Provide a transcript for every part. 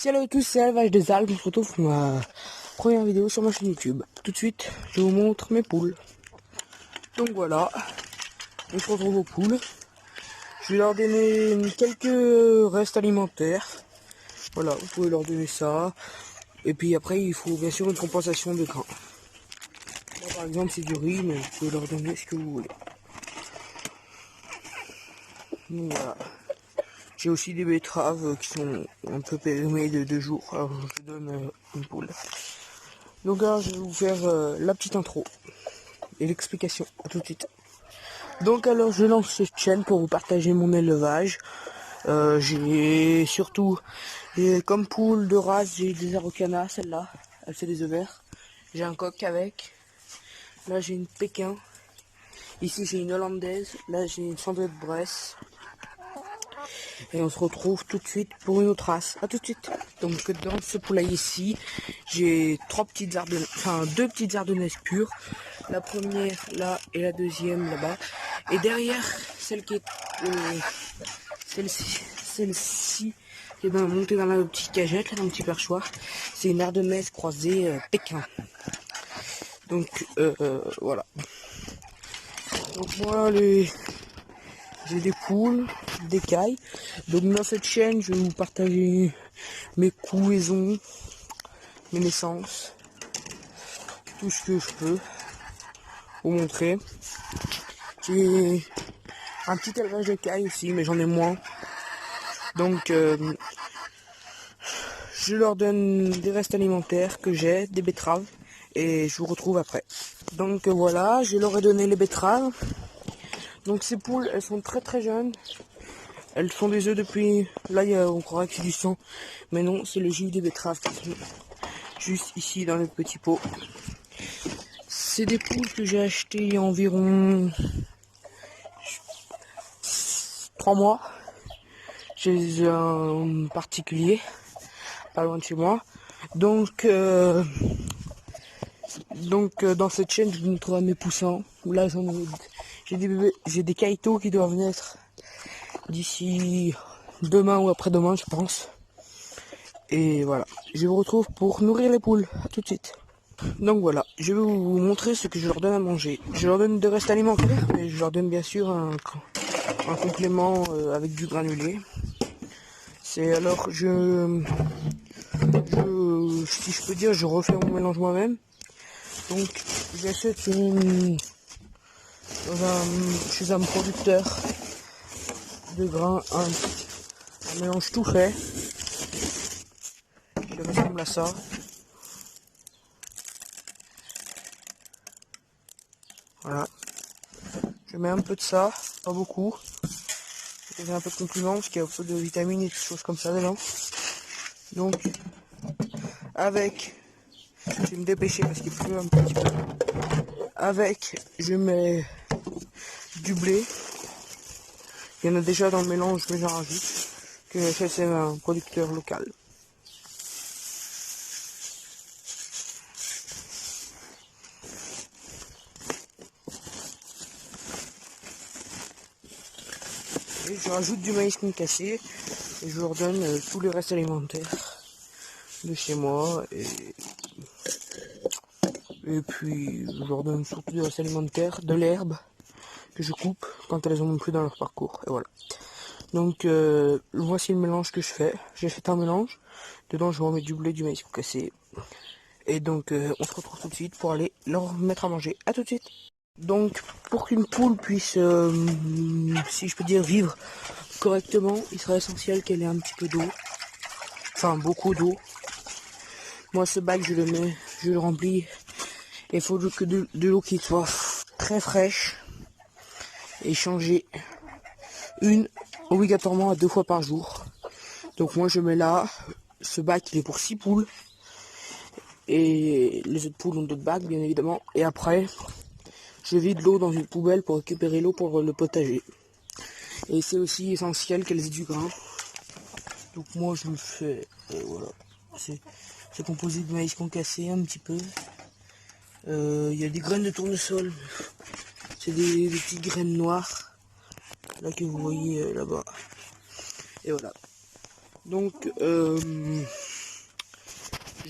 Salut à tous, c'est l'élevage des algues. On se retrouve pour ma première vidéo sur ma chaîne YouTube. Tout de suite, je vous montre mes poules. Donc voilà, on se retrouve aux poules. Je vais leur donner quelques restes alimentaires. Voilà, vous pouvez leur donner ça. Et puis après, il faut bien sûr une compensation de grains. Là, par exemple, c'est du riz, mais vous pouvez leur donner ce que vous voulez. Donc voilà. J'ai aussi des betteraves qui sont un peu périmées de 2 jours. Alors je donne une poule. Donc là, je vais vous faire la petite intro et l'explication. À tout de suite. Donc alors, je lance cette chaîne pour vous partager mon élevage. J'ai surtout comme poule de race, j'ai des araucanas, celle-là. Elle fait des œufs verts. J'ai un coq avec. Là, j'ai une Pékin. Ici, j'ai une hollandaise. Là, j'ai une cendrée de Bresse. Et on se retrouve tout de suite pour une autre race. A tout de suite. Donc dans ce poulailler ici, j'ai deux petites ardennaises pures. La première là et la deuxième là-bas. Et derrière, celle qui est celle-ci qui est montée dans la petite cagette, là, dans le petit perchoir, c'est une ardennaise croisée Pékin. Donc voilà. Donc voilà j'ai des poules, des cailles. Donc dans cette chaîne, je vais vous partager mes couvaisons, mes naissances, tout ce que je peux vous montrer. J'ai un petit élevage de cailles aussi, mais j'en ai moins. Donc je leur donne des restes alimentaires que j'ai, des betteraves, et je vous retrouve après. Donc voilà, je leur ai donné les betteraves. Donc ces poules, elles sont très très jeunes. Elles font des œufs depuis... Là, on croirait que c'est du sang. Mais non, c'est le jus des betteraves qui sont juste ici dans le petit pot. C'est des poules que j'ai achetées il y a environ 3 mois. Chez un particulier, pas loin de chez moi. Donc dans cette chaîne, je vous montrerai mes poussins. Là, j'ai des bébés, j'ai des caïtos qui doivent naître d'ici demain ou après-demain, je pense. Et voilà, je vous retrouve pour nourrir les poules. À tout de suite. Donc voilà, je vais vous montrer ce que je leur donne à manger. Je leur donne des restes alimentaires, mais je leur donne bien sûr un complément avec du granulé. C'est alors si je peux dire, je refais mon mélange moi-même. Donc j'achète chez un producteur de grains un mélange tout fait qui ressemble à ça. Voilà. Je mets un peu de ça, pas beaucoup. J'ai un peu de complément parce qu'il y a un peu de vitamines et des choses comme ça dedans. Donc avec, je vais me dépêcher parce qu'il pleut un petit peu. Avec, je mets du blé. Il y en a déjà dans le mélange, mais j'en rajoute. Que c'est un producteur local. Et je rajoute du maïs concassé et je leur donne tous les restes alimentaires de chez moi. Et puis je leur donne surtout des restes alimentaires, de l'herbe que je coupe quand elles en ont plus dans leur parcours. Et voilà. Donc voici le mélange que je fais. J'ai fait un mélange. Dedans je remets du blé, du maïs concassé. Et donc on se retrouve tout de suite pour aller leur mettre à manger. A tout de suite. Donc pour qu'une poule puisse, si je peux dire, vivre correctement, il serait essentiel qu'elle ait un petit peu d'eau. Enfin beaucoup d'eau. Moi ce bac je le remplis. Il faut que de l'eau qui soit très fraîche. Et changer obligatoirement à 2 fois par jour. Donc moi je mets là, ce bac il est pour 6 poules. Et les autres poules ont d'autres bacs bien évidemment. Et après, je vide l'eau dans une poubelle pour récupérer l'eau pour le potager. Et c'est aussi essentiel qu'elles aient du grain. Donc moi je le fais, voilà. C'est composé de maïs concassé un petit peu. Il y a des graines de tournesol. C'est des petites graines noires. Là que vous voyez là-bas. Et voilà. Donc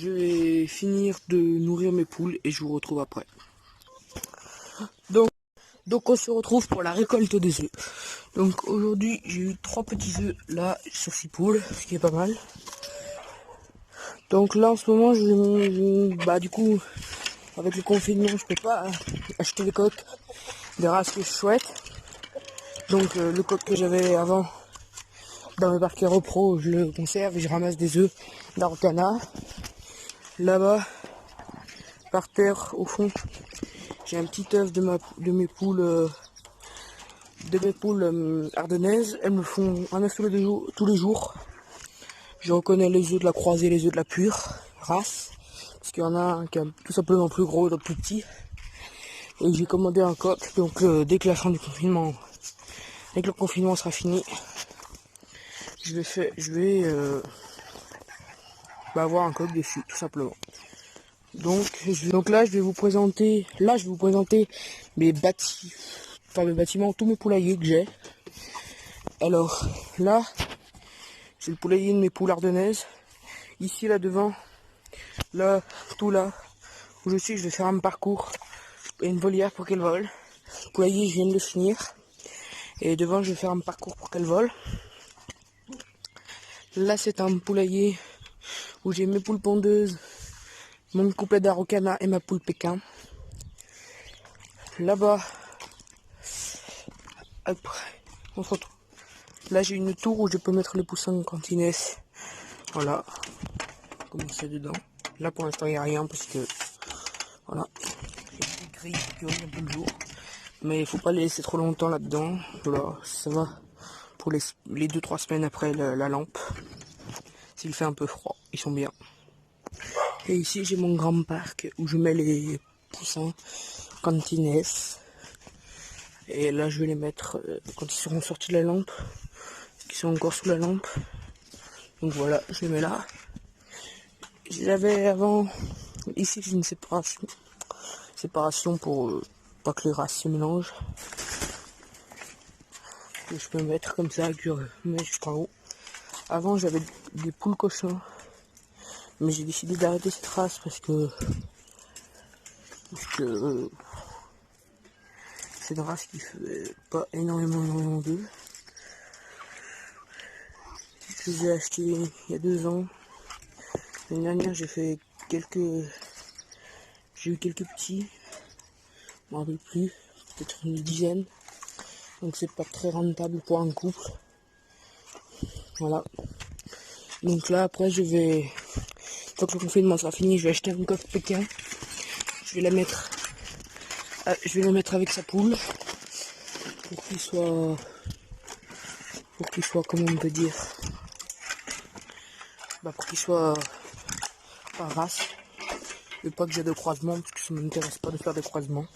je vais finir de nourrir mes poules et je vous retrouve après. Donc on se retrouve pour la récolte des œufs. Donc aujourd'hui j'ai eu 3 petits œufs là sur 6 poules, ce qui est pas mal. Donc là en ce moment du coup avec le confinement je peux pas acheter des coques des races que je souhaite. Donc le coq que j'avais avant dans mes parquets repro, je le conserve et je ramasse des œufs d'Araucana. Là-bas, par terre, au fond, j'ai un petit œuf de mes poules ardennaises. Elles me font un œuf tous les jours. Je reconnais les œufs de la croisée, les œufs de la pure race, parce qu'il y en a un qui est tout simplement plus gros et l'autre plus petit. Et j'ai commandé un coq, donc dès que le confinement sera fini, je vais avoir un coq dessus, tout simplement. Donc là je vais vous présenter mes bâtiments, tous mes poulaillers que j'ai. Alors là, c'est le poulailler de mes poules ardennaises. Ici là devant, là, tout là, où je suis, je vais faire un parcours et une volière pour qu'elle vole. Le poulailler, je viens de le finir. Et devant, je vais faire un parcours pour qu'elle vole. Là, c'est un poulailler où j'ai mes poules pondeuses, mon couplet d'Araucana et ma poule Pékin. Là-bas, après, on se retrouve. Là, j'ai une tour où je peux mettre les poussins cantinés. Voilà, comme c'est dedans. Là, pour l'instant, il n'y a rien parce que, voilà, il y a des grilles qui ont un peu le jour. Mais il faut pas les laisser trop longtemps là-dedans. Voilà, ça va pour les 2-3 semaines après la lampe. S'il fait un peu froid, ils sont bien. Et ici, j'ai mon grand parc où je mets les poussins cantines. Et là, je vais les mettre quand ils seront sortis de la lampe. Qui sont encore sous la lampe. Donc voilà, je les mets là. J'avais avant, ici, j'ai une séparation pour pas que les races se mélangent. Que je peux mettre comme ça, que je mets jusqu'en haut. Avant, j'avais des poules cochons. Mais j'ai décidé d'arrêter cette race parce que c'est une race qui fait pas énormément d'œufs. Je les ai achetés il y a 2 ans. L'année dernière, j'ai eu quelques petits. Je m'en rappelle plus, peut-être une dizaine. Donc c'est pas très rentable pour un couple. Voilà. Donc là, après, une fois que le confinement sera fini, je vais acheter un coq Pékin. Je vais la mettre avec sa poule pour qu'il soit, comment on peut dire, pour qu'il soit par race et pas que j'ai de croisements parce que ça ne m'intéresse pas de faire des croisements.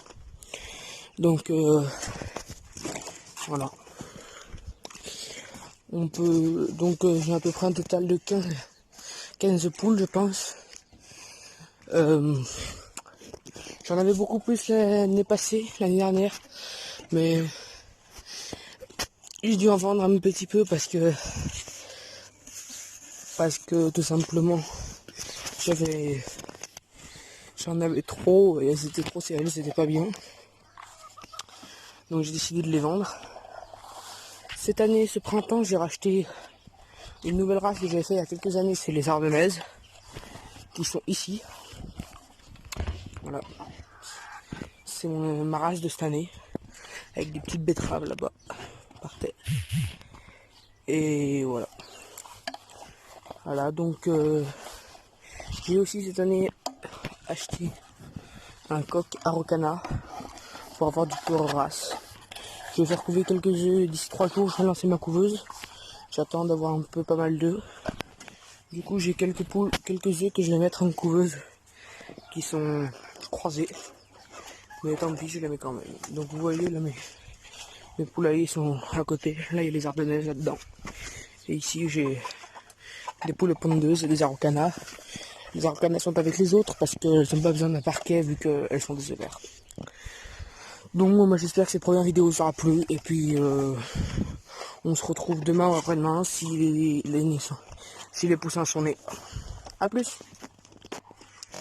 Donc voilà. J'ai à peu près un total de 15 poules, je pense. J'en avais beaucoup plus l'année dernière, mais j'ai dû en vendre un petit peu parce que tout simplement j'en avais trop et elles étaient trop serrées, c'était pas bien. Donc j'ai décidé de les vendre. Cette année, ce printemps, j'ai racheté une nouvelle race que j'avais fait il y a quelques années, c'est les ardennaises, qui sont ici. Voilà. C'est ma race de cette année, avec des petites betteraves là-bas, par terre. Et voilà. Voilà, donc j'ai aussi cette année acheté un coq Araucana pour avoir du pure race. Je vais faire couver quelques œufs d'ici 3 jours, je vais lancer ma couveuse. J'attends d'avoir pas mal d'œufs. Du coup, j'ai quelques œufs que je vais mettre en couveuse qui sont croisés. Mais tant pis, je les mets quand même. Donc vous voyez là, mes poulaillers sont à côté. Là, il y a les ardennaises là-dedans. Et ici, j'ai des poules pondeuses et des araucanas. Les araucanas sont avec les autres parce qu'elles n'ont pas besoin d'un parquet vu qu'elles sont des œufs verts. Donc moi j'espère que cette première vidéo vous aura plu et puis on se retrouve demain ou après-demain si les poussins sont nés. A plus.